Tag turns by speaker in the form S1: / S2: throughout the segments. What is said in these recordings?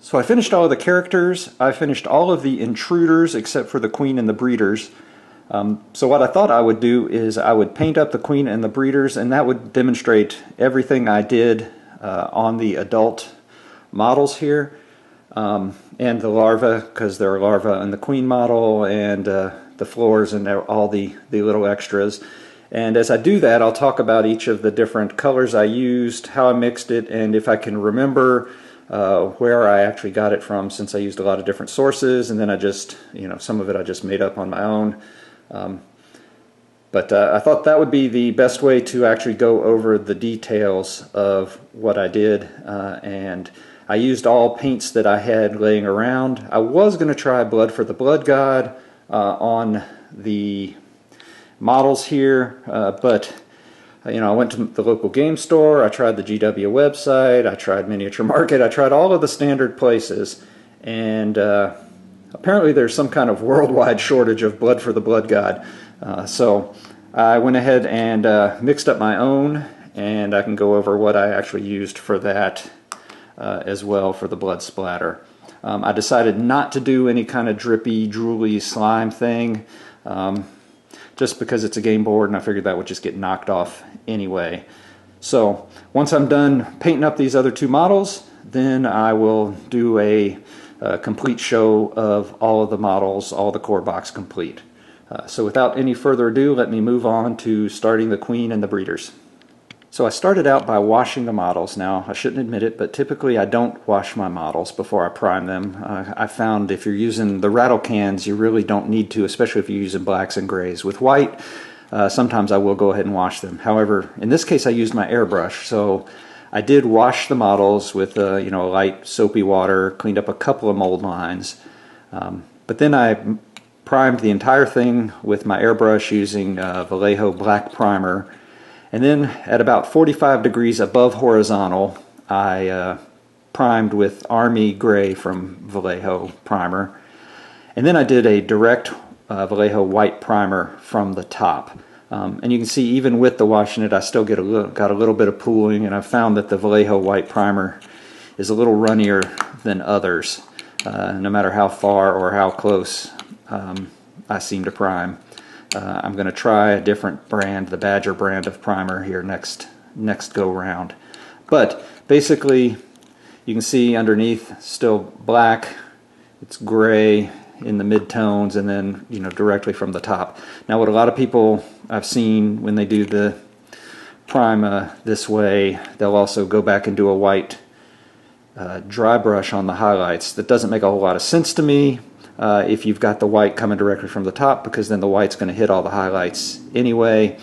S1: So I finished all of the characters. I finished all of the intruders except for the queen and the breeders. So what I thought I would do is I would paint up the queen and the breeders, and that would demonstrate everything I did on the adult models here, and the larvae, because there are larvae in the queen model, and the floors and all the little extras. And as I do that, I'll talk about each of the different colors I used, how I mixed it, and if I can remember where I actually got it from, since I used a lot of different sources, and then I just, some of it I just made up on my own. But I thought that would be the best way to actually go over the details of what I did, and I used all paints that I had laying around. I was going to try Blood for the Blood God on the models here, but I went to the local game store, I tried the GW website, I tried Miniature Market, I tried all of the standard places, and apparently there's some kind of worldwide shortage of Blood for the Blood God. So I went ahead and mixed up my own, and I can go over what I actually used for that as well for the blood splatter. I decided not to do any kind of drippy, drooly slime thing, just because it's a game board and I figured that would just get knocked off anyway. So once I'm done painting up these other two models, then I will do a complete show of all of the models, all the core box complete. So without any further ado, let me move on to starting the queen and the breeders. So I started out by washing the models. Now, I shouldn't admit it, but typically I don't wash my models before I prime them. I found if you're using the rattle cans, you really don't need to, especially if you're using blacks and grays. With white, sometimes I will go ahead and wash them. However, in this case I used my airbrush, so I did wash the models with a light soapy water, cleaned up a couple of mold lines, but then I primed the entire thing with my airbrush using Vallejo black primer. And then at about 45 degrees above horizontal, I primed with Army Gray from Vallejo primer. And then I did a direct Vallejo white primer from the top. And you can see even with the washing it, I still got a little bit of pooling, and I found that the Vallejo white primer is a little runnier than others, no matter how far or how close I seem to prime. I'm going to try a different brand, the Badger brand of primer here next go round. But basically, you can see underneath still black, it's gray in the mid-tones, and then directly from the top. Now what a lot of people I've seen when they do the prime this way, they'll also go back and do a white dry brush on the highlights. That doesn't make a whole lot of sense to me. If you've got the white coming directly from the top, because then the white's going to hit all the highlights anyway.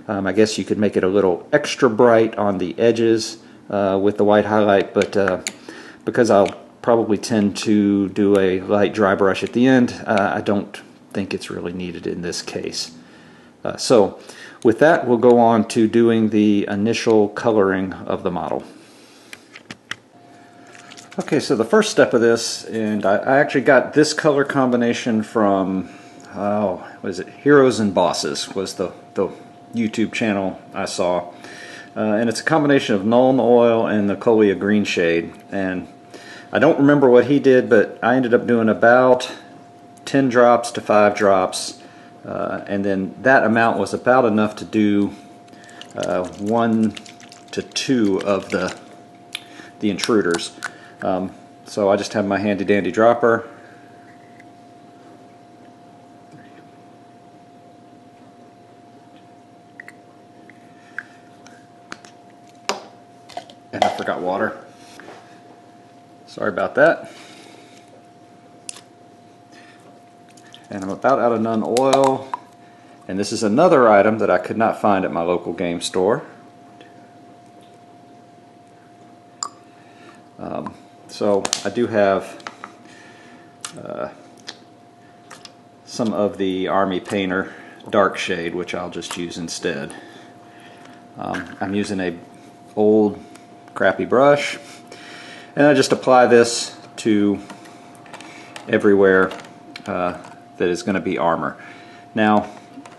S1: I guess you could make it a little extra bright on the edges with the white highlight, but because I'll probably tend to do a light dry brush at the end, I don't think it's really needed in this case. So with that, we'll go on to doing the initial coloring of the model. Okay, so the first step of this, and I actually got this color combination from, what is it, Heroes and Bosses was the YouTube channel I saw. And it's a combination of Nuln Oil and the Colia Green Shade. And I don't remember what he did, but I ended up doing about 10 drops to 5 drops. And then that amount was about enough to do 1 to 2 of the intruders. So I just have my handy dandy dropper. And I forgot water. Sorry about that. And I'm about out of Nuln Oil. And this is another item that I could not find at my local game store. So I do have some of the Army Painter Dark Shade, which I'll just use instead. I'm using a old crappy brush, and I just apply this to everywhere that is going to be armor. Now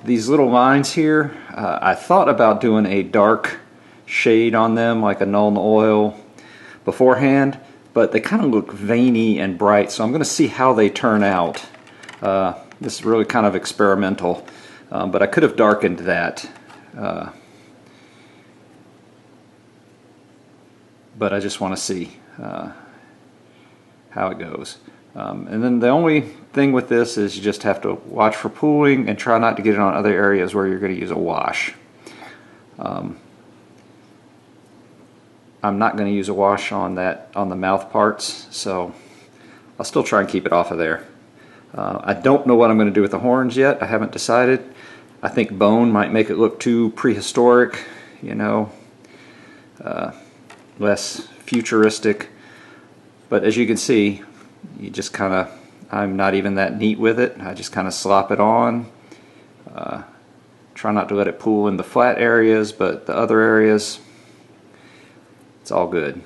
S1: these little lines here, I thought about doing a dark shade on them like a Nuln Oil beforehand, but they kind of look veiny and bright, so I'm going to see how they turn out. This is really kind of experimental, but I could have darkened that. But I just want to see how it goes. And then the only thing with this is you just have to watch for pooling and try not to get it on other areas where you're going to use a wash. I'm not going to use a wash on the mouth parts, so I'll still try and keep it off of there. I don't know what I'm going to do with the horns yet. I haven't decided. I think bone might make it look too prehistoric, you know, less futuristic. But as you can see, you just kind of, I'm not even that neat with it. I just kind of slop it on. Try not to let it pool in the flat areas, but the other areas, it's all good.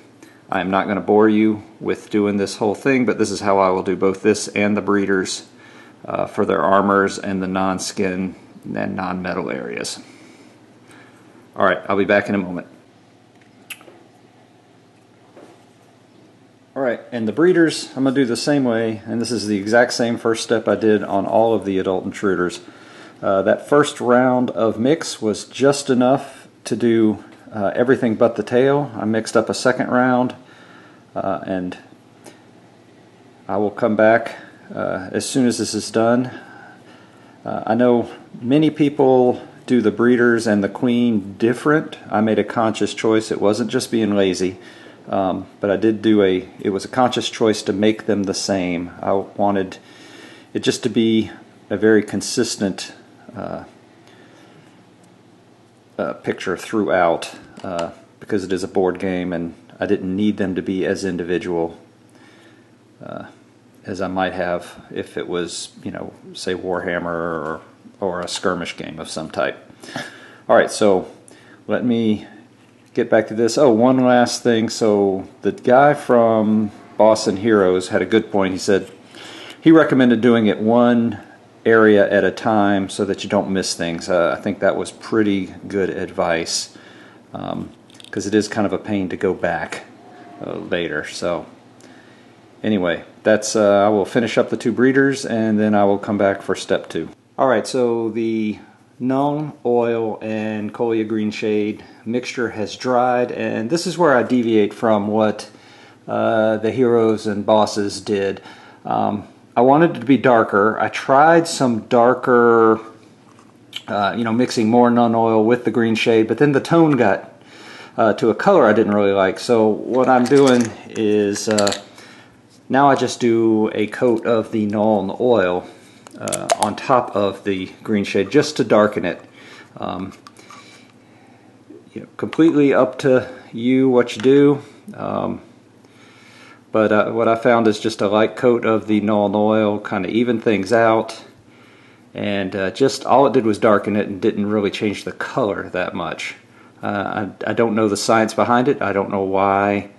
S1: I'm not going to bore you with doing this whole thing, but this is how I will do both this and the breeders for their armors and the non-skin and non-metal areas. Alright, I'll be back in a moment. Alright, and the breeders, I'm going to do the same way, and this is the exact same first step I did on all of the adult intruders. That first round of mix was just enough to do everything but the tail. I mixed up a second round, and I will come back as soon as this is done. I know many people do the breeders and the queen different. I made a conscious choice. It wasn't just being lazy, but I did do it was a conscious choice to make them the same. I wanted it just to be a very consistent picture throughout, because it is a board game, and I didn't need them to be as individual as I might have if it was, you know, say Warhammer or a skirmish game of some type. Alright, so let me get back to this. Oh, one last thing. So the guy from Boss and Heroes had a good point. He said he recommended doing it one area at a time so that you don't miss things. I think that was pretty good advice, because it is kind of a pain to go back later. So anyway, that's I will finish up the two breeders and then I will come back for step 2. Alright, so the Nung oil and Colia green shade mixture has dried, and this is where I deviate from what the heroes and bosses did. I wanted it to be darker. I tried some darker, you know, mixing more Nun oil with the green shade, but then the tone got to a color I didn't really like. So what I'm doing is now I just do a coat of the Nuln oil on top of the green shade just to darken it. You know, completely up to you what you do. But what I found is just a light coat of the Nuln oil kind of even things out, and just all it did was darken it and didn't really change the color that much. I don't know the science behind it. I don't know why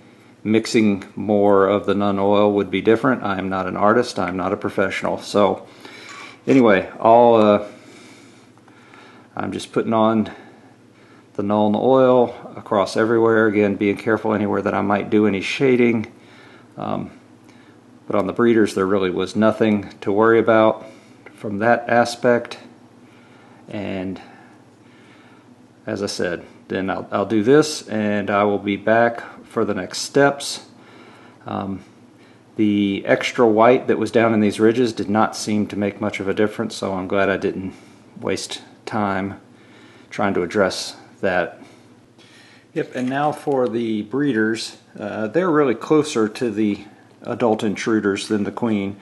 S1: mixing more of the Nuln oil would be different. I am not an artist. I'm not a professional. So anyway, I'm just putting on the Nuln oil across everywhere. Again, being careful anywhere that I might do any shading. But on the breeders there really was nothing to worry about from that aspect, and as I said, then I'll do this and I will be back for the next steps. The extra white that was down in these ridges did not seem to make much of a difference, so I'm glad I didn't waste time trying to address that. Yep, and now for the breeders. They're really closer to the adult intruders than the queen.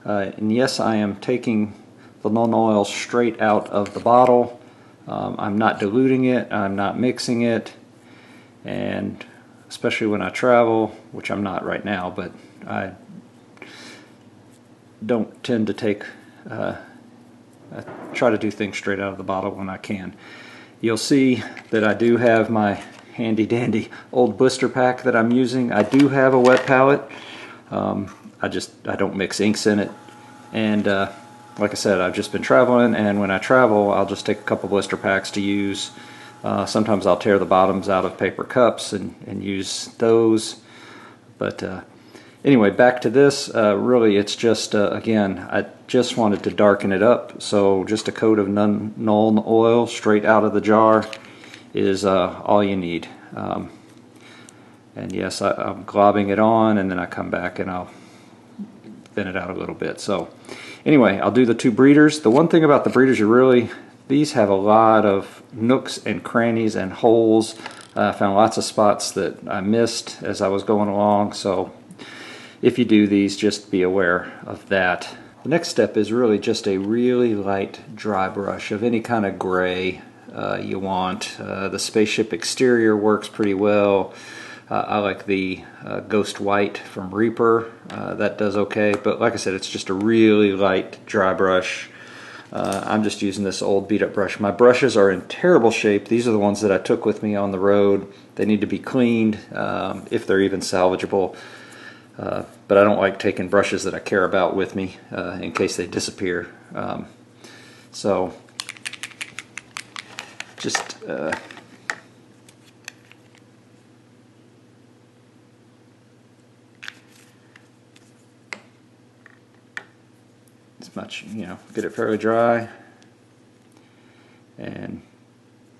S1: And yes, I am taking the Nuln oil straight out of the bottle. I'm not diluting it, I'm not mixing it, and especially when I travel, which I'm not right now, but I don't tend to take, I try to do things straight out of the bottle when I can. You'll see that I do have my handy dandy old blister pack that I'm using. I do have a wet palette. I don't mix inks in it, and like I said, I've just been traveling, and when I travel I'll just take a couple blister packs to use. Sometimes I'll tear the bottoms out of paper cups and use those, but Anyway, back to this. Really, it's just, again, I just wanted to darken it up. So just a coat of Nuln oil straight out of the jar is all you need. And yes, I'm globbing it on, and then I come back and I'll thin it out a little bit. So anyway, I'll do the two breeders. The one thing about the breeders, these have a lot of nooks and crannies and holes. I found lots of spots that I missed as I was going along. So if you do these, just be aware of that. The next step is really just a really light dry brush of any kind of gray you want. The spaceship exterior works pretty well. I like the Ghost White from Reaper. That does okay, but like I said, it's just a really light dry brush. I'm just using this old beat up brush. My brushes are in terrible shape. These are the ones that I took with me on the road. They need to be cleaned if they're even salvageable. But I don't like taking brushes that I care about with me in case they disappear. So just as much, get it fairly dry, and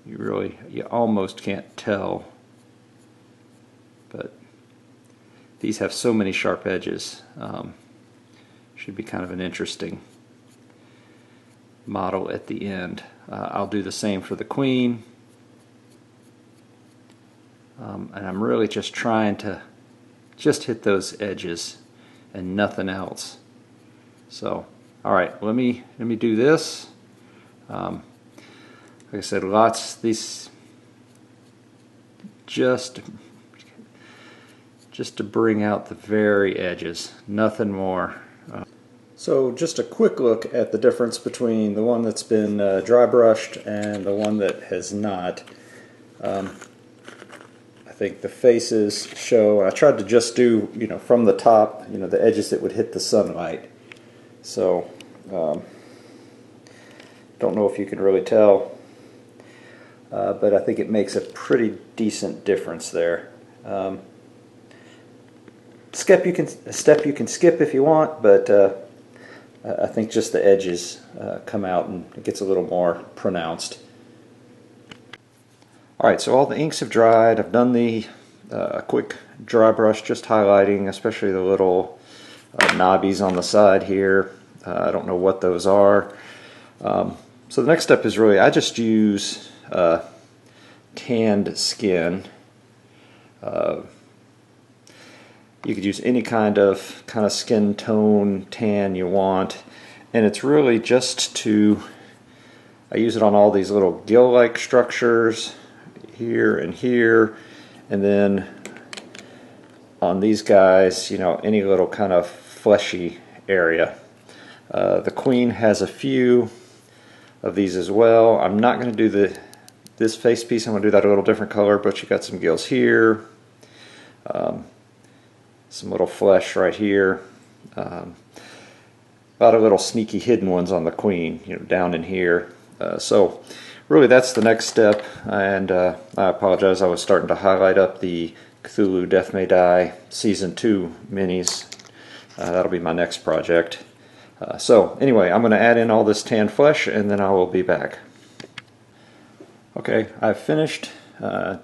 S1: you almost can't tell, but these have so many sharp edges. Should be kind of an interesting model at the end. I'll do the same for the Queen, and I'm really just trying to just hit those edges and nothing else. So alright, let me do this. Like I said, these just to bring out the very edges, nothing more. So just a quick look at the difference between the one that's been dry brushed and the one that has not. I think the faces show, I tried to just do, from the top, the edges that would hit the sunlight. So, don't know if you can really tell, but I think it makes a pretty decent difference there. Step you can skip if you want, but I think just the edges come out and it gets a little more pronounced. Alright, so all the inks have dried. I've done the quick dry brush, just highlighting especially the little knobbies on the side here. I don't know what those are. So the next step is really, I just use tanned skin. You could use any kind of skin tone tan you want, and it's really just I use it on all these little gill-like structures here, and then on these guys, any little kind of fleshy area. The Queen has a few of these as well. I'm not going to do this face piece. I'm going to do that a little different color, but you got some gills here, some little flesh right here, a lot of little sneaky hidden ones on the Queen, down in here. So really that's the next step, and I apologize, I was starting to highlight up the Cthulhu Death May Die Season 2 minis. That'll be my next project. So anyway, I'm going to add in all this tan flesh, and then I will be back. Okay, I've finished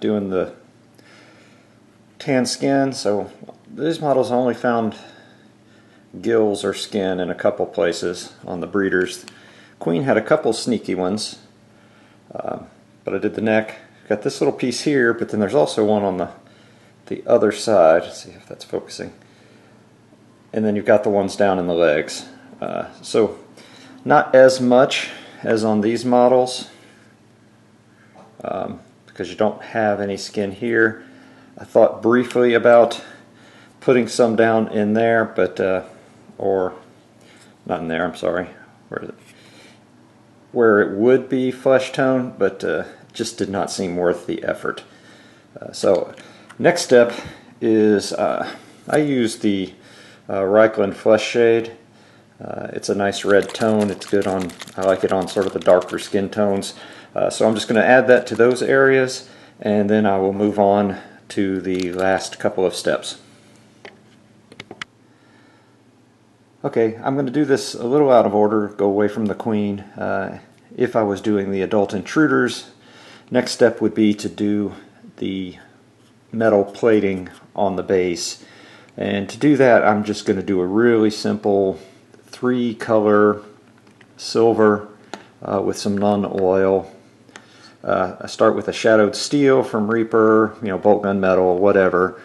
S1: doing the tan skin. So these models I only found gills or skin in a couple places on the breeders. Queen had a couple sneaky ones, but I did the neck. Got this little piece here, but then there's also one on the other side. Let's see if that's focusing. And then you've got the ones down in the legs. So not as much as on these models, because you don't have any skin here. I thought briefly about putting some down in there, but or not in there, I'm sorry, where is it? Where it would be flesh tone, but just did not seem worth the effort. So next step is I use the Reikland Flesh Shade. It's a nice red tone. It's good on, I like it on sort of the darker skin tones. So I'm just going to add that to those areas, and then I will move on to the last couple of steps. Okay, I'm going to do this a little out of order, go away from the queen. If I was doing the adult intruders, next step would be to do the metal plating on the base. And to do that, I'm just going to do a really simple 3-color silver with some non-oil. I start with a shadowed steel from Reaper, bolt gun metal, whatever.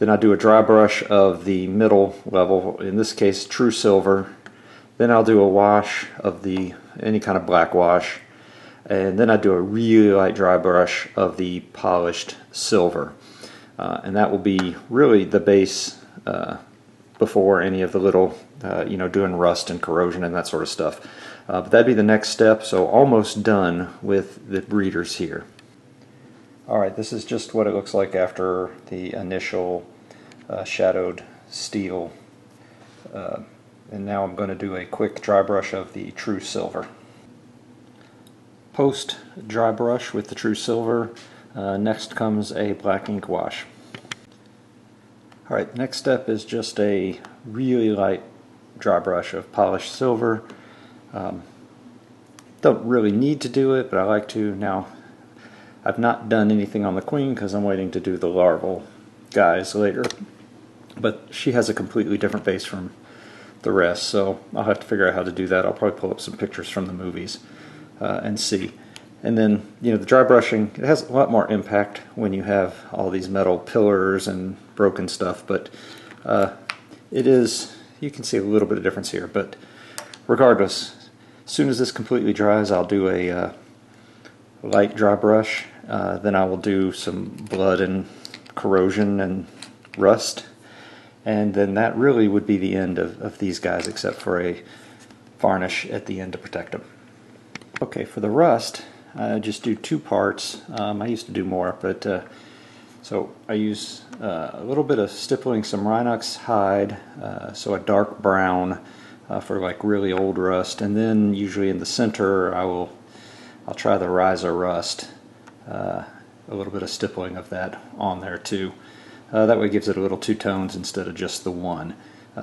S1: Then I do a dry brush of the middle level, in this case true silver. Then I'll do a wash of any kind of black wash. And then I do a really light dry brush of the polished silver. And that will be really the base before any of the little, doing rust and corrosion and that sort of stuff. But that'd be the next step, so almost done with the breeders here. Alright, this is just what it looks like after the initial shadowed steel. And now I'm going to do a quick dry brush of the true silver. Post dry brush with the true silver, next comes a black ink wash. Alright, next step is just a really light dry brush of polished silver. Don't really need to do it, but I like to. Now, I've not done anything on the queen because I'm waiting to do the larval guys later, but she has a completely different base from the rest, so I'll have to figure out how to do that. I'll probably pull up some pictures from the movies and see. And then, the dry brushing, it has a lot more impact when you have all these metal pillars and broken stuff, but you can see a little bit of difference here. But regardless, as soon as this completely dries, I'll do a light dry brush. Then I will do some blood and corrosion and rust. And then that really would be the end of these guys, except for a varnish at the end to protect them. Okay, for the rust, I just do 2 parts. I used to do more, but so I use a little bit of stippling some Rhinox hide, so a dark brown for like really old rust, and then usually in the center I'll try the Riza rust, a little bit of stippling of that on there too. That way it gives it a little 2 tones instead of just the one.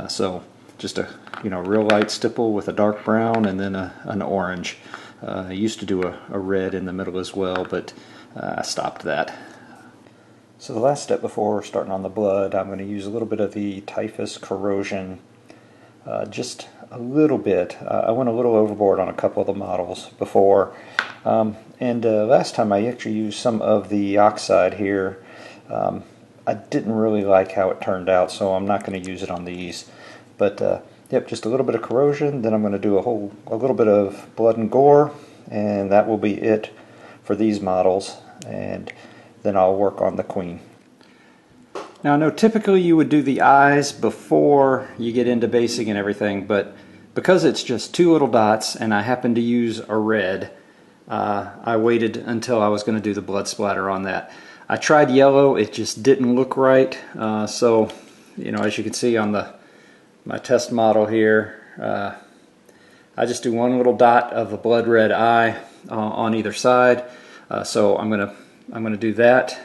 S1: So just a real light stipple with a dark brown and then an orange. I used to do a red in the middle as well, but I stopped that. So the last step before starting on the blood, I'm going to use a little bit of the typhus corrosion, just a little bit. I went a little overboard on a couple of the models before, and last time I actually used some of the oxide here. I didn't really like how it turned out, so I'm not going to use it on these. But yep, just a little bit of corrosion. Then I'm going to do a little bit of blood and gore, and that will be it for these models. And then I'll work on the queen. Now I know typically you would do the eyes before you get into basing and everything, but because it's just 2 little dots and I happen to use a red, I waited until I was going to do the blood splatter on that. I tried yellow, it just didn't look right, so as you can see on my test model here, I just do 1 little dot of a blood red eye on either side. So I'm gonna do that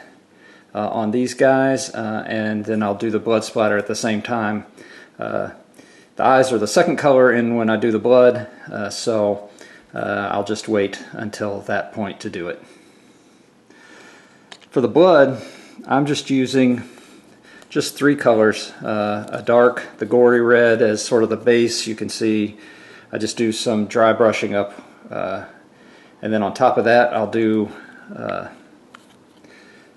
S1: on these guys, and then I'll do the blood splatter at the same time. The eyes are the second color in when I do the blood, so I'll just wait until that point to do it. For the blood, I'm just using 3 colors, a dark, the gory red as sort of the base. You can see I just do some dry brushing up, and then on top of that I'll do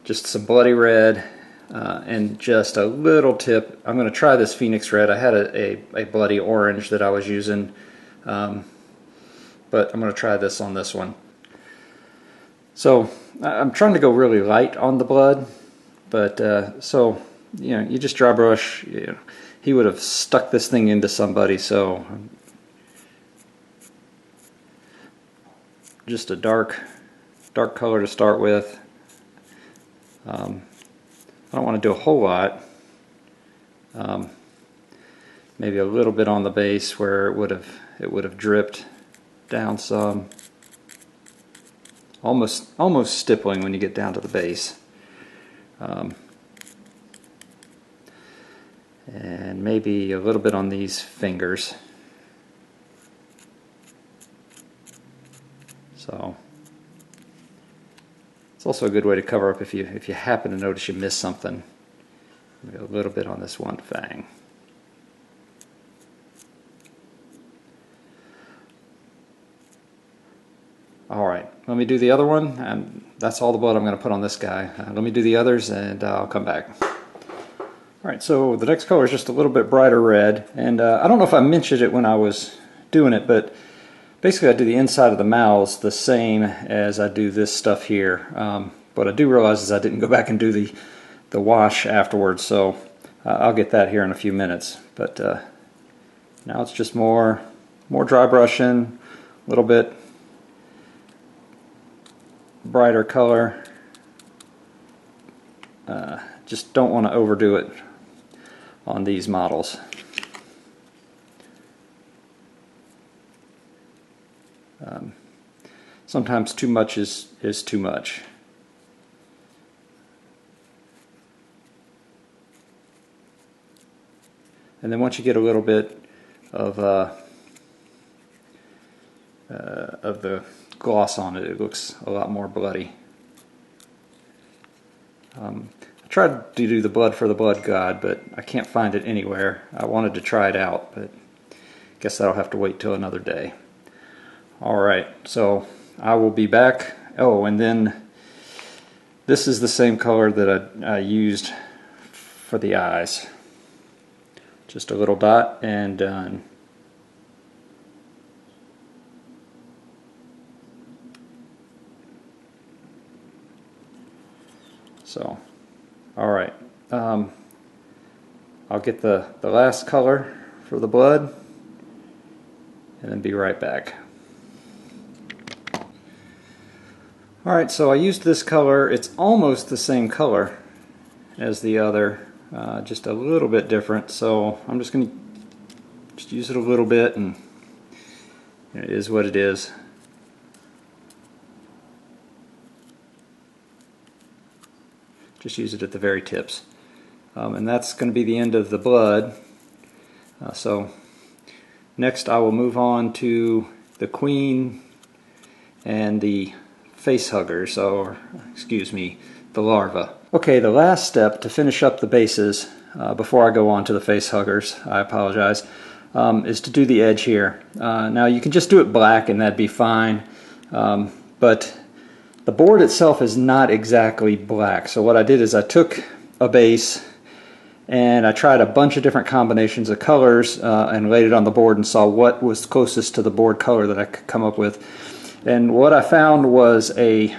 S1: just some bloody red, and just a little tip. I'm going to try this Phoenix red. I had a bloody orange that I was using, but I'm going to try this on this one. So I'm trying to go really light on the blood, but so you just dry brush. He would have stuck this thing into somebody, so just a dark color to start with. I don't want to do a whole lot. Maybe a little bit on the base where it would have dripped down some. Almost stippling when you get down to the base. and maybe a little bit on these fingers. So it's also a good way to cover up if you happen to notice you miss something. Maybe a little bit on this one fang. Alright, let me do the other one, and that's all the blood I'm going to put on this guy. Let me do the others and I'll come back. Alright, so the next color is just a little bit brighter red, and I don't know if I mentioned it when I was doing it, but basically I do the inside of the mouths the same as I do this stuff here. What I do realize is I didn't go back and do the wash afterwards, so I'll get that here in a few minutes. But now it's just more dry brushing, a little bit brighter color. Just don't want to overdo it on these models. Sometimes too much is too much. And then once you get a little bit of the gloss on it, it looks a lot more bloody. I tried to do the blood for the blood god, but I can't find it anywhere. I wanted to try it out, but I guess that'll have to wait till another day. Alright, so I will be back. Oh, and then this is the same color that I used for the eyes. Just a little dot and done. So, alright, I'll get the last color for the blood and then be right back. Alright, so I used this color. It's almost the same color as the other, just a little bit different, so I'm just going to just use it a little bit, and it is what it is. Just use it at the very tips. And that's going to be the end of the blood. So next I will move on to the queen and the face huggers, or excuse me, the larva. Okay, the last step to finish up the bases before I go on to the face huggers, I apologize, is to do the edge here. Now you can just do it black and that'd be fine, but the board itself is not exactly black. So what I did is I took a base and I tried a bunch of different combinations of colors and laid it on the board and saw what was closest to the board color that I could come up with. And what I found was a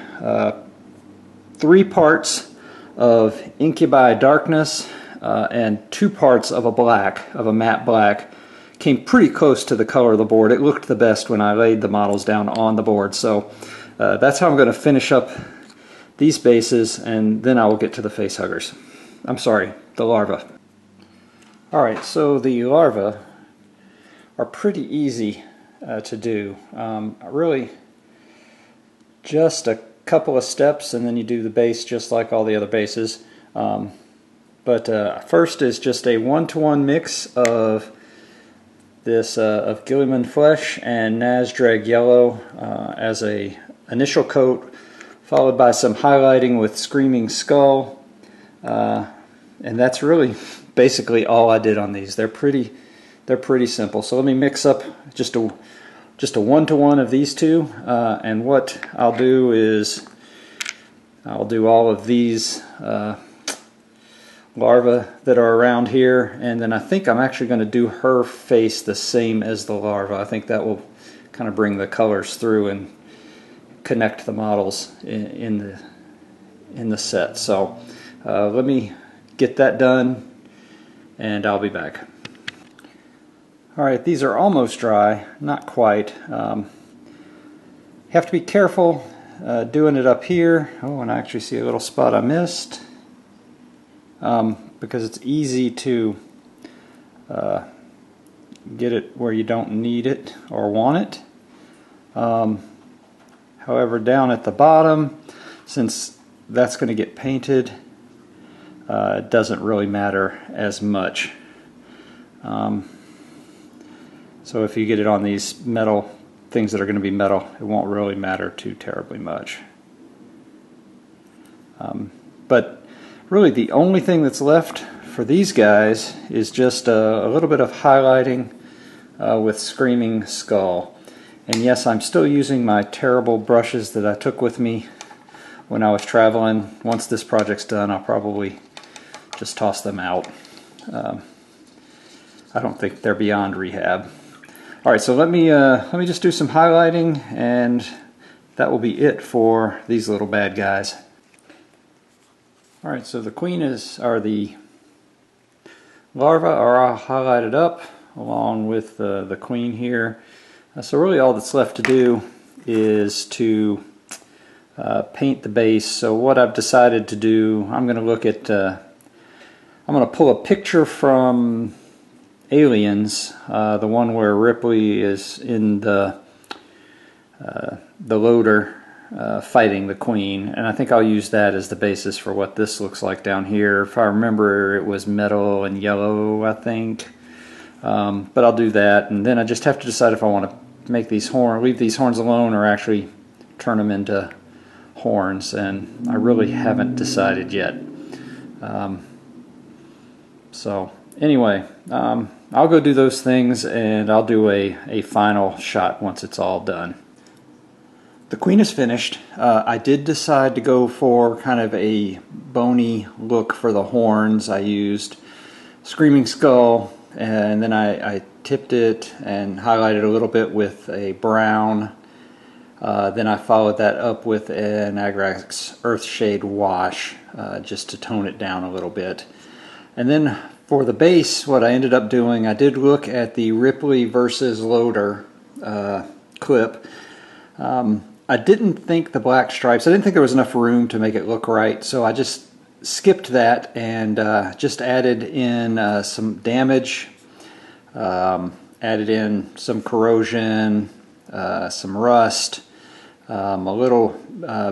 S1: 3 parts of Incubi Darkness and 2 parts of a black, of a matte black. Came pretty close to the color of the board. It looked the best when I laid the models down on the board. So that's how I'm going to finish up these bases, and then I will get to the face huggers. I'm sorry, the larva. Alright, so the larvae are pretty easy to do. Really just a couple of steps and then you do the base just like all the other bases. But first is just a 1-to-1 mix of this of Gilliman Flesh and Nasdrag Yellow as a initial coat, followed by some highlighting with Screaming Skull, and that's really basically all I did on these. They're pretty simple. So let me mix up just a 1-to-1 of these two, and what I'll do is I'll do all of these larvae that are around here, and then I think I'm actually going to do her face the same as the larva. I think that will kind of bring the colors through and connect the models in the set. So let me get that done and I'll be back. Alright, these are almost dry, not quite. You have to be careful doing it up here. Oh, and I actually see a little spot I missed. Because it's easy to get it where you don't need it or want it. However, down at the bottom, since that's going to get painted, it doesn't really matter as much. So if you get it on these metal things that are going to be metal, it won't really matter too terribly much. But really the only thing that's left for these guys is just a little bit of highlighting with Screaming Skull. And yes, I'm still using my terrible brushes that I took with me when I was traveling. Once this project's done, I'll probably just toss them out. I don't think they're beyond rehab. Alright, so let me just do some highlighting, and that will be it for these little bad guys. Alright, so the the larvae are all highlighted up along with the queen here. So really all that's left to do is to paint the base. So what I've decided to do, I'm going to look at, I'm going to pull a picture from Aliens, the one where Ripley is in the loader fighting the queen, and I think I'll use that as the basis for what this looks like down here. If I remember, it was metal and yellow, I think. But I'll do that, and then I just have to decide if I want to make these leave these horns alone, or actually turn them into horns, and I really haven't decided yet. So anyway, I'll go do those things, and I'll do a final shot once it's all done. The queen is finished. I did decide to go for kind of a bony look for the horns. I used Screaming Skull, and then I tipped it and highlighted a little bit with a brown. Then I followed that up with an Agrax Earthshade wash just to tone it down a little bit. And then for the base, what I ended up doing, I did look at the Ripley versus Loader clip. I didn't think the black stripes, I didn't think there was enough room to make it look right, so I just skipped that and just added in some damage, added in some corrosion, some rust, a little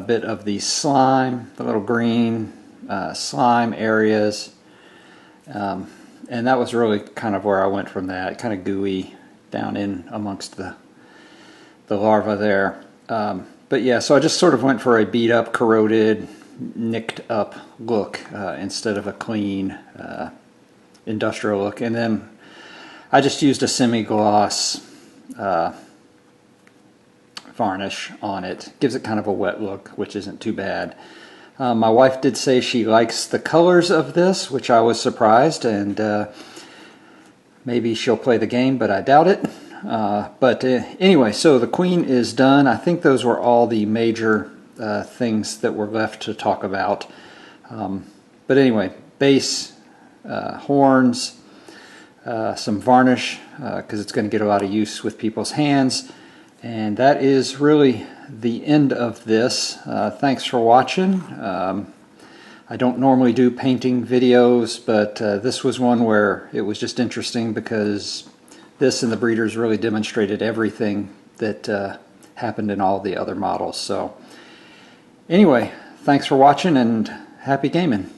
S1: bit of the slime, the little green slime areas, and that was really kind of where I went from that, kind of gooey down in amongst the larva there. But yeah, so I just sort of went for a beat up, corroded, nicked up look instead of a clean industrial look. And then I just used a semi-gloss varnish on it. Gives it kind of a wet look, which isn't too bad. My wife did say she likes the colors of this, which I was surprised, and maybe she'll play the game, but I doubt it. But anyway, so the queen is done. I think those were all the major things that were left to talk about. But anyway, base, horns, some varnish, because it's going to get a lot of use with people's hands. And that is really the end of this. Thanks for watching. I don't normally do painting videos, but this was one where it was just interesting because this and the breeders really demonstrated everything that happened in all the other models. So anyway, thanks for watching and happy gaming.